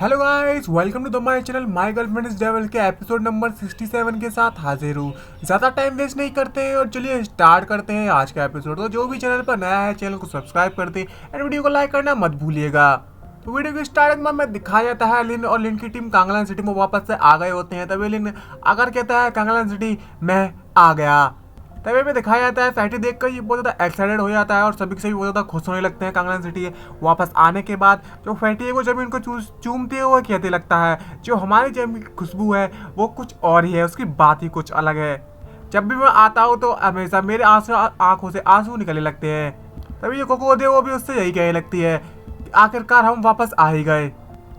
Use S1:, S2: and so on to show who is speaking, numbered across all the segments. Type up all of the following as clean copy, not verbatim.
S1: Hello guys, welcome to the my channel my girlfriend is devil के episode number 67 के साथ हाजिर हूँ। ज़्यादा टाइम वेस्ट नहीं करते हैं और चलिए स्टार्ट करते हैं आज का एपिसोड। तो जो भी चैनल पर नया है चैनल को सब्सक्राइब कर दें एंड वीडियो को लाइक करना मत भूलिएगा। तो वीडियो की स्टार्टिंग में दिखाया जाता है लिन और लिन की टीम कांगलान सिटी में वापस से आ गए होते हैं। तभी लिन आकर कहता है कांगलान सिटी मैं आ गया। तभी में दिखाया जाता है फैटी देखकर ये बहुत ज़्यादा एक्साइटेड हो जाता है और सभी के सभी बहुत ज़्यादा खुश होने लगते हैं कांगलान सिटी वापस आने के बाद। जो फैटी है वो जब इनको चूमते हुए कहते लगता है जो हमारी जमीन की खुशबू है वो कुछ और ही है, उसकी बात ही कुछ अलग है। जब भी मैं आता हूँ तो हमेशा मेरे आंखों से आंसू निकलने लगते हैं। तभी ये कोको होती है वो भी उससे यही कहने लगती है कि आखिरकार हम वापस आ ही गए।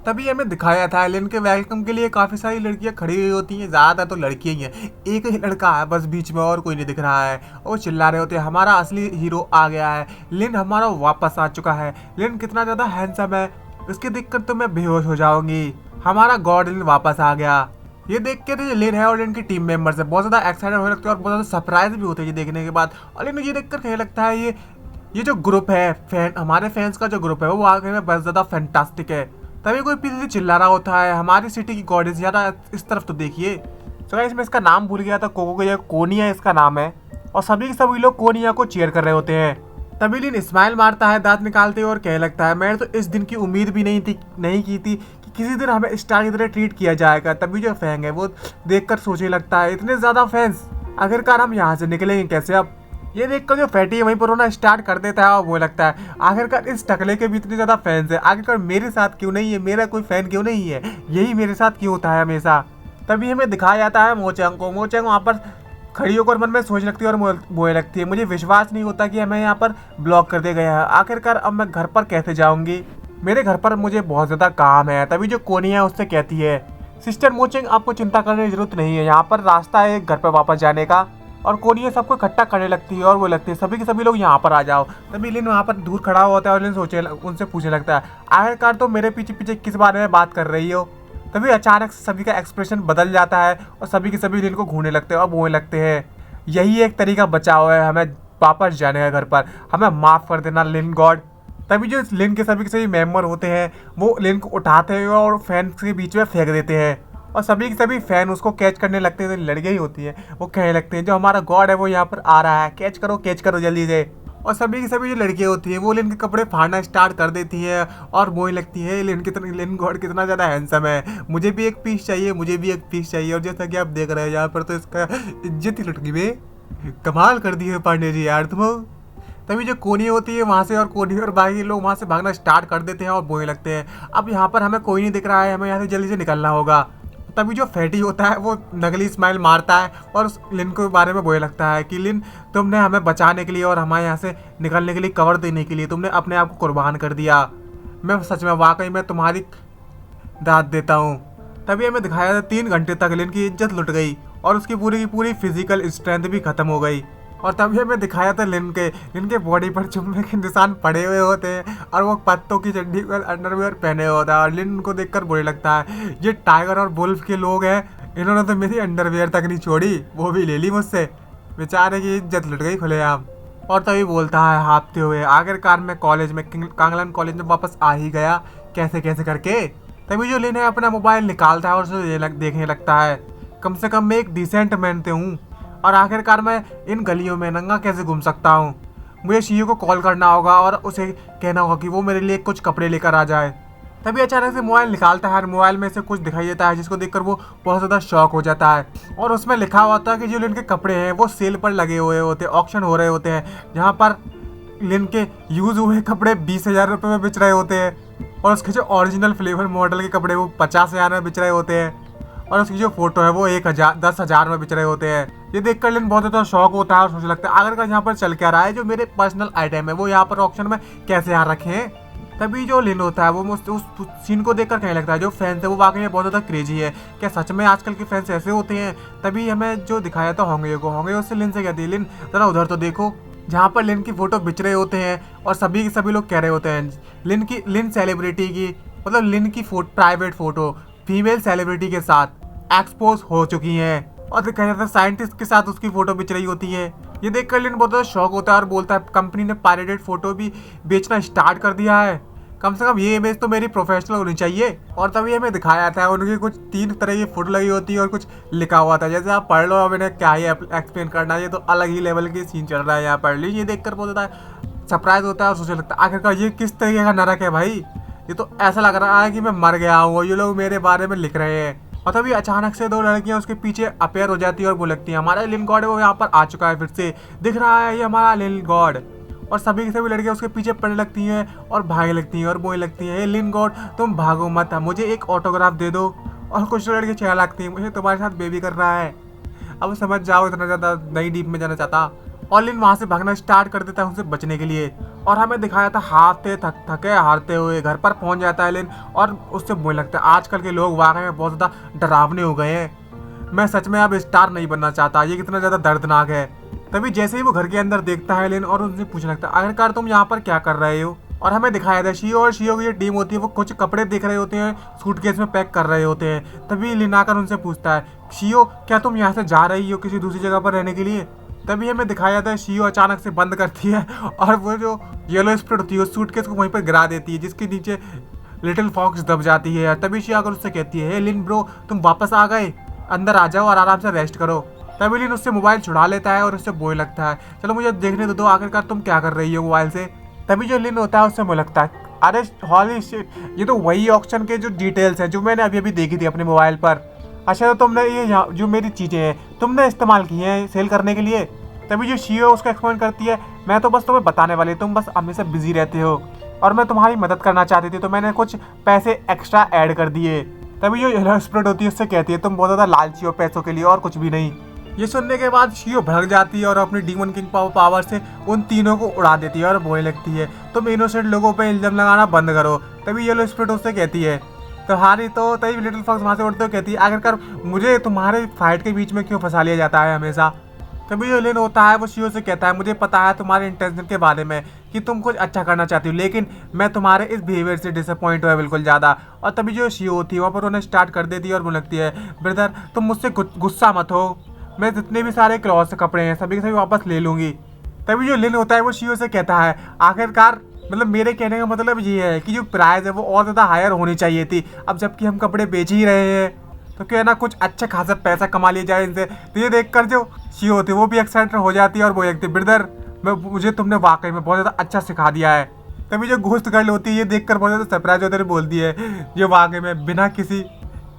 S1: तभी हमें दिखाया था लिन के वेलकम के लिए काफ़ी सारी लड़कियां खड़ी हुई होती हैं। ज़्यादातर तो लड़कियां ही हैं, एक ही लड़का है बस बीच में और कोई नहीं दिख रहा है। और वो चिल्ला रहे होते हैं हमारा असली हीरो आ गया है, लिन हमारा वापस आ चुका है, लिन कितना ज़्यादा हैंडसम है, इसके देखकर तो मैं बेहोश हो जाऊंगी, हमारा गॉड लिन वापस आ गया। ये देख के जो लिन है और लिन की टीम मेंबर्स है बहुत ज़्यादा एक्साइटेड होने लगते हैं और बहुत ज़्यादा सरप्राइज भी होते हैं ये देखने के बाद। और लिन ये देखकर कहने लगता है ये जो ग्रुप है फैन, हमारे फैंस का जो ग्रुप है वो वाकई में बहुत ज़्यादा फैंटास्टिक है। तभी कोई पीछे से चिल्ला रहा होता है हमारी सिटी की गॉडेस ज़्यादा इस तरफ तो देखिए। तो इसमें इसका नाम भूल गया था, कोको का कोनिया इसका नाम है और सभी के सभी लोग कोनिया को चीयर कर रहे होते हैं। तभी लिन स्माइल मारता है दांत निकालते हुए और कहने लगता है मैंने तो इस दिन की उम्मीद भी नहीं की थी कि किसी दिन हमें स्टार की तरह ट्रीट किया जाएगा। तभी जो फैंग है वो देखकर सोचने लगता है इतने ज़्यादा फैंस, आखिरकार हम यहाँ से निकलेंगे कैसे अब। ये देखकर जो फैटी है वहीं पर रोना स्टार्ट कर देता है और वो लगता है आखिरकार इस टकले के भी इतने ज़्यादा फैंस है, आखिरकार मेरे साथ क्यों नहीं है, मेरा कोई फैन क्यों नहीं है, यही मेरे साथ क्यों होता है हमेशा। तभी हमें दिखाया जाता है मोचेंग को। मोचेंग वहाँ पर खड़ी होकर मन में सोच लगती है और बोलने लगती है मुझे विश्वास नहीं होता कि हमें यहाँ पर ब्लॉक कर दिया गया है, आखिरकार अब मैं घर पर कैसे जाऊँगी, मेरे घर पर मुझे बहुत ज़्यादा काम है। तभी जो कोनिया है उससे कहती है सिस्टर मोचेंग आपको चिंता करने की जरूरत नहीं है, यहाँ पर रास्ता है घर पर वापस जाने का। और कोनिया सबको इकट्ठा करने लगती है और वो लगती है सभी के सभी लोग यहाँ पर आ जाओ। तभी लिन वहाँ पर दूर खड़ा होता है और लिन उनसे पूछने लगता है आखिरकार तो मेरे पीछे पीछे किस बारे में बात कर रही हो। तभी अचानक सभी का एक्सप्रेशन बदल जाता है और सभी के सभी लिन को घूरने लगते हैं और बोलने लगते हैं यही एक तरीका बचाओ है हमें वापस जाने का घर पर, हमें माफ़ कर देना लिन गॉड। तभी जो लिन के सभी मेम्बर होते हैं वो लिन को उठाते हैं और फैंस के बीच में फेंक देते हैं और सभी के सभी फैन उसको कैच करने लगते हैं। तो लड़कियां ही होती है वो कहने लगते हैं जो हमारा गॉड है वो यहाँ पर आ रहा है, कैच करो जल्दी से। और सभी की सभी जो लड़कियां होती हैं वो लिन के कपड़े फाड़ना स्टार्ट कर देती है और बोलने लगती है लिन गॉड कितना ज़्यादा हैंडसम है, मुझे भी एक पीस चाहिए, मुझे भी एक पीस चाहिए। और जैसा कि आप देख रहे हैं यहाँ पर तो इसका इज्जत ही लुट गई बे, कमाल कर दी है पांडे जी यार तुम। तभी जो कोनी होती है वहाँ से और कोनी और बाकी लोग वहाँ से भागना स्टार्ट कर देते हैं और बोलने लगते हैं अब यहाँ पर हमें कोई नहीं दिख रहा है, हमें यहाँ से जल्दी से निकलना होगा। तभी जो फैटी होता है वो नकली स्माइल मारता है और उस लिन के बारे में बोलने लगता है कि लिन तुमने हमें बचाने के लिए और हमारे यहाँ से निकलने के लिए कवर देने के लिए तुमने अपने आप को कुर्बान कर दिया, मैं सच में वाकई में तुम्हारी दाद देता हूँ। तभी हमें दिखाया था 3 घंटे तक लिन की इज्जत लुट गई और उसकी पूरी की पूरी फिजिकल स्ट्रेंथ भी खत्म हो गई। और तभी हमें दिखाया था लिन के बॉडी पर चुम्बन के निशान पड़े हुए होते हैं और वो पत्तों की चड्डी पर अंडरवेयर पहने होता है। और लिन को देखकर बोलने लगता है ये टाइगर और वुल्फ के लोग हैं, इन्होंने तो मेरी अंडरवेयर तक नहीं छोड़ी, वो भी ले ली मुझसे, बेचारे की इज्जत लुट गई खुलेआम। और तभी बोलता है हाँफते हुए आखिरकार मैं कॉलेज में कांगलान कॉलेज में वापस आ ही गया, कैसे कैसे करके। तभी जो लिन है अपना मोबाइल निकालता है और उसे देखने लगता है कम से कम मैं एक डिसेंट मैन तो हूँ और आखिरकार मैं इन गलियों में नंगा कैसे घूम सकता हूँ, मुझे सीईओ को कॉल करना होगा और उसे कहना होगा कि वो मेरे लिए कुछ कपड़े लेकर आ जाए। तभी अचानक से मोबाइल निकालता है और मोबाइल में से कुछ दिखाई देता है जिसको देखकर वो बहुत ज़्यादा शॉक हो जाता है और उसमें लिखा होता है कि जो लिन के कपड़े हैं वो सेल पर लगे हुए होते हैं, ऑक्शन हो रहे होते हैं जहाँ पर लिन के यूज़ हुए कपड़े 20,000 रुपये में बिच रहे होते हैं और उसके जो ओरिजिनल फ्लेवर मॉडल के कपड़े वो 50,000 में बिच रहे होते हैं और उसकी जो फोटो है वो 10,000 में बिच रहे होते हैं। ये देखकर लिन बहुत ज़्यादा शौक होता है और सोचने लगता है आखिरकार यहाँ पर चल क्या रहा है, जो मेरे पर्सनल आइटम है वो यहाँ पर ऑक्शन में कैसे यहाँ रखे हैं। तभी जो लिन होता है वो उस सीन को देखकर कहने लगता है जो फैंस है वो वाकई में बहुत ज़्यादा क्रेजी है, क्या सच में आजकल के फैंस ऐसे होते हैं। तभी हमें जो दिखाया था होंगे उससे लिन से कहती है लिन ज़रा उधर तो देखो, जहाँ पर लिन की फ़ोटो बिच रहे होते हैं और सभी के सभी लोग कह रहे होते हैं लिन सेलिब्रिटी की मतलब लिन की प्राइवेट फ़ोटो फीमेल सेलिब्रिटी के साथ एक्सपोज हो चुकी हैं और दिखाया जाता है साइंटिस्ट के साथ उसकी फ़ोटो बिच रही होती है। ये देखकर लिन बहुत ज़्यादा शौक होता है और बोलता है कंपनी ने पायरेटेड फ़ोटो भी बेचना स्टार्ट कर दिया है, कम से कम ये इमेज तो मेरी प्रोफेशनल होनी चाहिए। और तभी हमें दिखाया था उनकी कुछ 3 तरह की फोटो लगी होती है और कुछ लिखा हुआ था, जैसे आप पढ़ लो, अब इन्हें क्या ही एक्सप्लेन करना है, ये तो अलग ही लेवल की सीन चल रहा है यहाँ। पढ़ लीजिए, देखकर बहुत ज़्यादा सरप्राइज होता है और सोचने लगता है आखिरकार ये किस तरीके का नरक है भाई। ये तो ऐसा लग रहा है कि मैं मर गया हूँ और ये लोग मेरे बारे में लिख रहे हैं। और तभी अचानक से 2 लड़कियां उसके पीछे अपेयर हो जाती है और वो लगती है हमारा लिन गॉड है, वो यहाँ पर आ चुका है, फिर से दिख रहा है ये हमारा लिन गॉड। और सभी की सभी लड़कियां उसके पीछे पड़ने लगती हैं और भागने लगती हैं और बोलने लगती हैं, लिन गॉड तुम भागो मत, मुझे एक ऑटोग्राफ दे दो। और कुछ लड़के चिल्लाने लगती हैं, मुझे तुम्हारे साथ बेबी करना है। अब समझ जाओ, इतना ज़्यादा नई डीप में जाना चाहता। और लिन वहाँ से भागना स्टार्ट कर देता है उनसे बचने के लिए। और हमें दिखाया था हारते थके हारते हुए घर पर पहुँच जाता है लिन और उससे बोलने लगता है आजकल के लोग वाकई में बहुत ज़्यादा डरावने हो गए हैं, मैं सच में अब स्टार नहीं बनना चाहता, ये कितना ज़्यादा दर्दनाक है। तभी जैसे ही वो घर के अंदर देखता है लिन और उनसे पूछने लगता है आखिरकार तुम यहाँ पर क्या कर रहे हो। और हमें दिखाया था शियो और शियो की जो टीम होती है वो कुछ कपड़े देख रहे होते हैं, सूटकेस में पैक कर रहे होते हैं। तभी लिन आकर उनसे पूछता है शियो क्या तुम यहाँ से जा रही हो किसी दूसरी जगह पर रहने के लिए। तभी हमें दिखाया जाता है शियो अचानक से बंद करती है और वो जो येलो स्प्रेड होती है उस सूटकेस को वहीं पर गिरा देती है, जिसके नीचे लिटिल फॉक्स दब जाती है। तभी शियो आकर उससे कहती है लिन ब्रो तुम वापस आ गए, अंदर आ जाओ और आराम से रेस्ट करो। तभी लिन उससे मोबाइल छुड़ा लेता है और उससे बोलने लगता है चलो मुझे देखने दो आखिरकार तुम क्या कर रही हो मोबाइल से। तभी जो लिन होता है उससे बोलने लगता है अरे हॉली शिट, ये तो वही ऑक्शन के जो डिटेल्स हैं जो मैंने अभी देखी थी अपने मोबाइल पर। अच्छा तो तुमने ये जो मेरी चीज़ें हैं तुमने इस्तेमाल की हैं सेल करने के लिए। तभी जो शियो उसको एक्सप्लेन करती है मैं तो बस तुम्हें बताने वाली, तुम बस हमेशा बिजी रहते हो और मैं तुम्हारी मदद करना चाहती थी तो मैंने कुछ पैसे एक्स्ट्रा ऐड कर दिए। तभी जो येलो स्प्रेड होती है उससे कहती है तुम बहुत ज़्यादा लालची हो पैसों के लिए और कुछ भी नहीं। ये सुनने के बाद शियो भड़क जाती है और अपनी डीमन किंग पावर से उन तीनों को उड़ा देती है और बोलने लगती है तुम इनोसेंट लोगों पे इल्जाम लगाना बंद करो। तभी येलो स्प्रेड उससे कहती है तुम्हारी तो तभी लिटिल फॉक्स वहाँ से उड़ते हुए कहती है आखिरकार मुझे तुम्हारे फाइट के बीच में क्यों फंसा लिया जाता है हमेशा। तभी जो लिन होता है वो शियो से कहता है मुझे पता है तुम्हारे इंटेंशन के बारे में कि तुम कुछ अच्छा करना चाहती हो, लेकिन मैं तुम्हारे इस बिहेवियर से डिसअपॉइंट हुआ बिल्कुल ज़्यादा। और तभी जो शियो होती है वहाँ पर उन्हें स्टार्ट कर देती है और बोलने लगती है ब्रदर तुम मुझसे गुस्सा मत हो, मैं जितने भी सारे क्लॉथ कपड़े हैं सभी के सभी वापस ले लूँगी। तभी जो लिन होता है वो शियो से कहता है आखिरकार मतलब मेरे कहने का मतलब ये है कि जो प्राइस है वो और ज़्यादा हायर होनी चाहिए थी, अब जबकि हम कपड़े बेच ही रहे हैं तो क्या ना कुछ अच्छा खासा पैसा कमा लिया जाए इनसे। तो ये देखकर जो शियो होती है वो भी एक्साइटेड हो जाती है और वो देखती है ब्रदर मुझे तुमने वाकई में बहुत ज़्यादा अच्छा सिखा दिया है। तभी जो घोस्ट गर्ल होती है ये देखकर बहुत ज़्यादा सरप्राइज होते हुए बोलती है ये वाकई में बिना किसी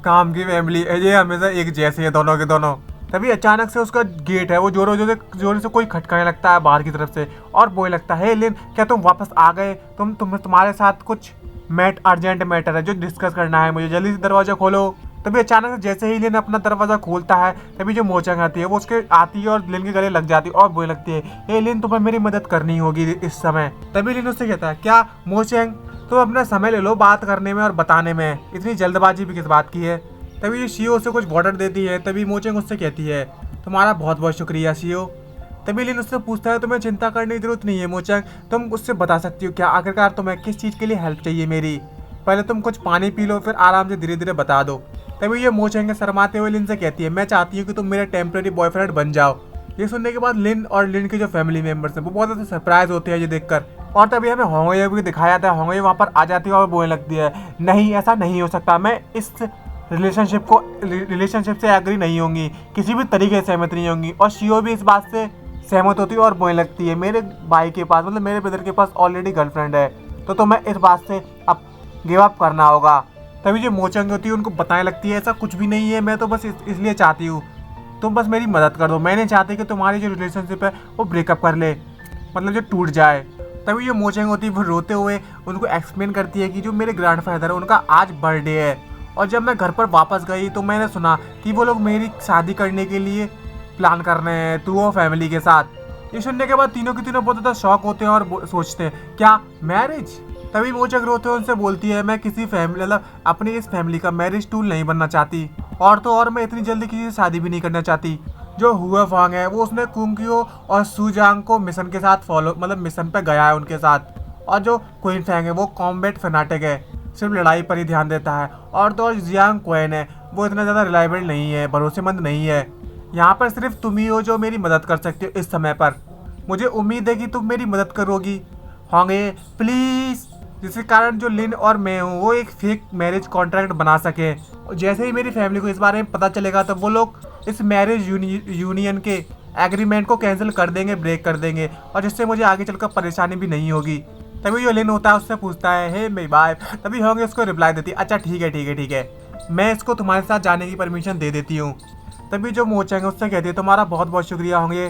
S1: काम की फैमिली ये हमेशा एक जैसे है दोनों के दोनों। तभी अचानक से उसका गेट है वो जोरों से कोई खटकाने लगता है बाहर की तरफ से और बोलने लगता है लिन क्या तुम वापस आ गए, तुम्हारे साथ कुछ अर्जेंट मैटर है जो डिस्कस करना है मुझे, जल्दी से दरवाजा खोलो। तभी अचानक से जैसे ही लिन अपना दरवाजा खोलता है तभी जो मोचंग आती है वो उसके आती है और लिन के गले लग जाती है और बोलने लगती है लिन तुम्हें मेरी मदद करनी होगी इस समय। तभी लिन उससे कहता है क्या मोचंग तुम अपना समय ले लो बात करने में और बताने में, इतनी जल्दबाजी भी किस बात की है। तभी ये शियो उसे कुछ वाटर देती है। तभी मोचंग उससे कहती है तुम्हारा बहुत बहुत शुक्रिया शियो। तभी लिन उससे पूछता है तुम्हें चिंता करने की जरूरत नहीं है मोचंग, तुम उससे बता सकती हो क्या आखिरकार तुम्हें किस चीज़ के लिए हेल्प चाहिए मेरी, पहले तुम कुछ पानी पी लो फिर आराम से धीरे धीरे बता दो। तभी ये मोचंग शर्माते हुए लिन से कहती है मैं चाहती हूँ कि तुम मेरे टेम्परेरी बॉयफ्रेंड बन जाओ। ये सुनने के बाद लिन और लिन के जो फैमिली मेंबर्स हैं वो बहुत ज़्यादा सरप्राइज होते हैं ये देखकर। और तभी हमें होंगे भी दिखाया था, होंगे वहाँ पर आ जाती है और बोलने लगती है नहीं ऐसा नहीं हो सकता, मैं इस रिलेशनशिप से एग्री नहीं होंगी, किसी भी तरीके से सहमत नहीं होंगी। और शियो भी इस बात से सहमत होती है और बोलने लगती है मेरे भाई के पास मतलब मेरे ब्रदर के पास ऑलरेडी गर्लफ्रेंड है तो तुम्हें इस बात से अब गिव अप करना होगा। तभी जो मोचंग होती है उनको बताने लगती है ऐसा कुछ भी नहीं है, मैं तो बस इसलिए चाहती हूँ तुम बस मेरी मदद कर दो, मैं नहीं चाहती कि तुम्हारी जो रिलेशनशिप है वो ब्रेकअप कर ले, मतलब जो टूट जाए। तभी जो मोचंग होती है वो रोते हुए उनको एक्सप्लेन करती है कि जो मेरे ग्रैंडफादर है उनका आज बर्थडे है और जब मैं घर पर वापस गई तो मैंने सुना कि वो लोग मेरी शादी करने के लिए प्लान कर रहे हैं टू और फैमिली के साथ। ये सुनने के बाद तीनों के तीनों बहुत ज़्यादा शॉक होते हैं और सोचते हैं क्या मैरिज। तभी मोचंग रोते हुए उनसे बोलती है मैं किसी फैमिली मतलब अपनी इस फैमिली का मैरिज टूल नहीं बनना चाहती और तो और मैं इतनी जल्दी किसी से शादी भी नहीं करना चाहती। जो हुआ फांग है वो उसने कुंगियो और सुजांग को मिशन के साथ मिशन पे गया है उनके साथ, और जो क्वीन फैंग है वो कॉम्बैट फैनाटिक है, सिर्फ लड़ाई पर ही ध्यान देता है। और तो और जियांग क्वेन है वो इतना ज़्यादा रिलायबल नहीं है, भरोसेमंद नहीं है। यहाँ पर सिर्फ तुम ही हो जो मेरी मदद कर सकते हो इस समय पर, मुझे उम्मीद है कि तुम मेरी मदद करोगी। होंगे प्लीज़ जिसके कारण जो लिन और मैं हूँ वो एक फेक मैरिज कॉन्ट्रैक्ट बना सके। और जैसे ही मेरी फैमिली को इस बारे में पता चलेगा तो वो लोग इस मैरिज यूनियन के एग्रीमेंट को कैंसिल कर देंगे, ब्रेक कर देंगे, और जिससे मुझे आगे चलकर परेशानी भी नहीं होगी। तभी जो लिन होता है उससे पूछता है, हे मेरी वाइफ, तभी होंगे उसको रिप्लाई देती है, अच्छा ठीक है ठीक है ठीक है, मैं इसको तुम्हारे साथ जाने की परमिशन दे देती हूँ। तभी जो मोचेंग है उससे कहती है, तुम्हारा बहुत बहुत शुक्रिया होंगे।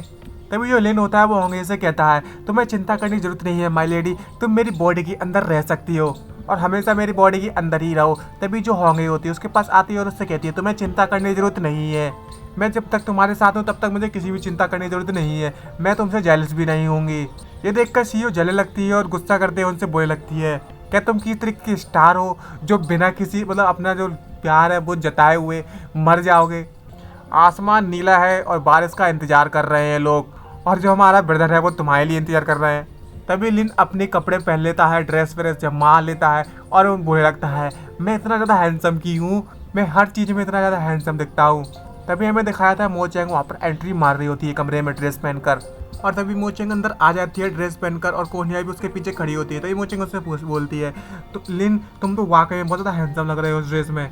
S1: तभी जो लिन होता है वो होंगे से कहता है, तुम्हें चिंता करने की जरूरत नहीं है माय लेडी, तुम मेरी बॉडी के अंदर रह सकती हो और हमेशा मेरी बॉडी के अंदर ही रहो। तभी जो होंगे होती है उसके पास आती है और उससे कहती है, तुम्हें चिंता करने की जरूरत नहीं है, मैं जब तक तुम्हारे साथ हूँ तब तक मुझे किसी भी चिंता करने की जरूरत नहीं है, मैं तुमसे जेलस भी नहीं होंगी। ये देखकर सीईओ जलने लगती है और गुस्सा करते हुए उनसे बोलने लगती है, क्या तुम किस तरीके की स्टार हो जो बिना किसी मतलब अपना जो प्यार है वो जताए हुए मर जाओगे। आसमान नीला है और बारिश का इंतजार कर रहे हैं लोग, और जो हमारा ब्रदर है वो तुम्हारे लिए इंतजार कर रहे हैं। तभी लिन अपने कपड़े पहन लेता है, ड्रेस व्रेस जमा लेता है और वो बोलने लगता है, मैं इतना ज़्यादा हैंडसम की हूँ, मैं हर चीज़ में इतना ज़्यादा हैंडसम दिखता हूँ। तभी हमें दिखाया था मोचेंग वहाँ पर एंट्री मार रही होती है कमरे में ड्रेस पहनकर, और तभी मोचेंग अंदर आ जाती है ड्रेस पहनकर और कोनिया भी उसके पीछे खड़ी होती है। तभी मोचेंग उससे बोलती है, तो लिन तुम तो वाकई में बहुत ज़्यादा हैंडसम लग रहे हो उस ड्रेस में।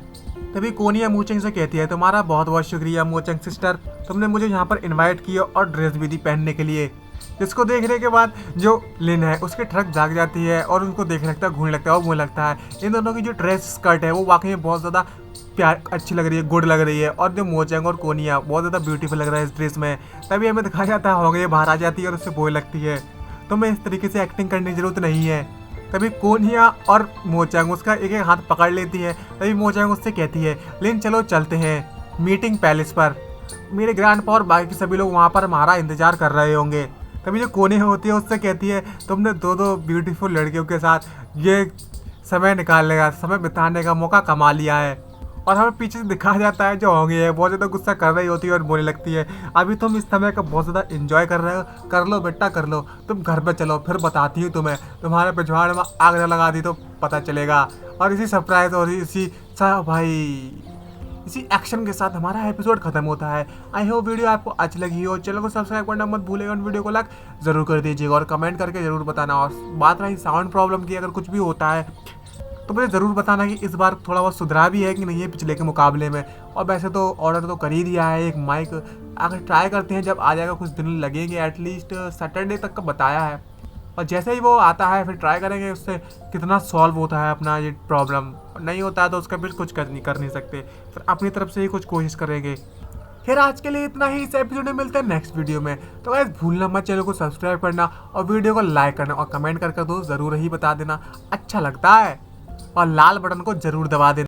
S1: तभी कोनिया मोचेंग से कहती है, तुम्हारा बहुत बहुत शुक्रिया मोचेंग सिस्टर, तुमने मुझे यहाँ पर इनवाइट किया और ड्रेस भी दी पहनने के लिए। जिसको देखने के बाद जो लिन है उसकी ट्रक जाग जाती है और उनको देखने लगता है, घूमने लगता है और मुझे लगता है इन दोनों की जो ड्रेस स्कर्ट है वो वाकई में बहुत ज़्यादा प्यार अच्छी लग रही है, गुड लग रही है, और जो मोचेंग और कोनिया बहुत ज़्यादा ब्यूटीफुल लग रहा है इस ड्रेस में। तभी हमें दिखाया जाता है होंगे बाहर आ जाती है और उससे बोलने लगती है, तुम्हें इस तरीके से एक्टिंग करने की जरूरत नहीं है। तभी कोनिया और मोचेंग उसका एक एक हाथ पकड़ लेती है। तभी मोचेंग उससे कहती है, लिन चलो चलते हैं मीटिंग पैलेस पर, मेरे ग्रैंडपा और बाकी सभी लोग वहाँ पर हमारा इंतजार कर रहे होंगे। तभी जो कोनिया होती है उससे कहती है, तुमने दो ब्यूटीफुल लड़कियों के साथ ये समय निकालने का, समय बिताने का मौका कमा लिया है। और हमें पीछे से दिखाया जाता है जो होंगे है बहुत ज़्यादा गुस्सा कर रही होती है और बोलने लगती है, अभी तुम इस समय का बहुत ज़्यादा एंजॉय कर रहे हो, कर लो बेटा कर लो, तुम घर पे चलो फिर बताती हूँ तुम्हें, तुम्हारे पिछवाड़े में आग न लगा दी तो पता चलेगा। और इसी सरप्राइज और इसी इसी एक्शन के साथ हमारा एपिसोड खत्म होता है। आई होप वीडियो आपको अच्छी लगी हो, चैनल को सब्सक्राइब करना मत भूलेगा, वीडियो को लाइक जरूर कर दीजिएगा और कमेंट करके जरूर बताना। और बात रही साउंड प्रॉब्लम की, अगर कुछ भी होता है तो मुझे ज़रूर बताना कि इस बार थोड़ा बहुत सुधरा भी है कि नहीं है पिछले के मुकाबले में। और वैसे तो ऑर्डर तो कर ही दिया है एक माइक, अगर ट्राई करते हैं, जब आ जाएगा कुछ दिन लगेंगे, एटलीस्ट सैटरडे तक का बताया है, और जैसे ही वो आता है फिर ट्राई करेंगे उससे कितना सॉल्व होता है अपना ये प्रॉब्लम। नहीं होता है तो उसका भी कुछ कर नहीं सकते, फिर अपनी तरफ से ही कुछ कोशिश करेंगे। खैर आज के लिए इतना ही, इस एपिसोड में मिलते हैं नेक्स्ट वीडियो में। तो गाइस भूलना मत चैनल को सब्सक्राइब करना और वीडियो को लाइक करना और कमेंट करके तो ज़रूर ही बता देना अच्छा लगता है, और लाल बटन को ज़रूर दबा देना।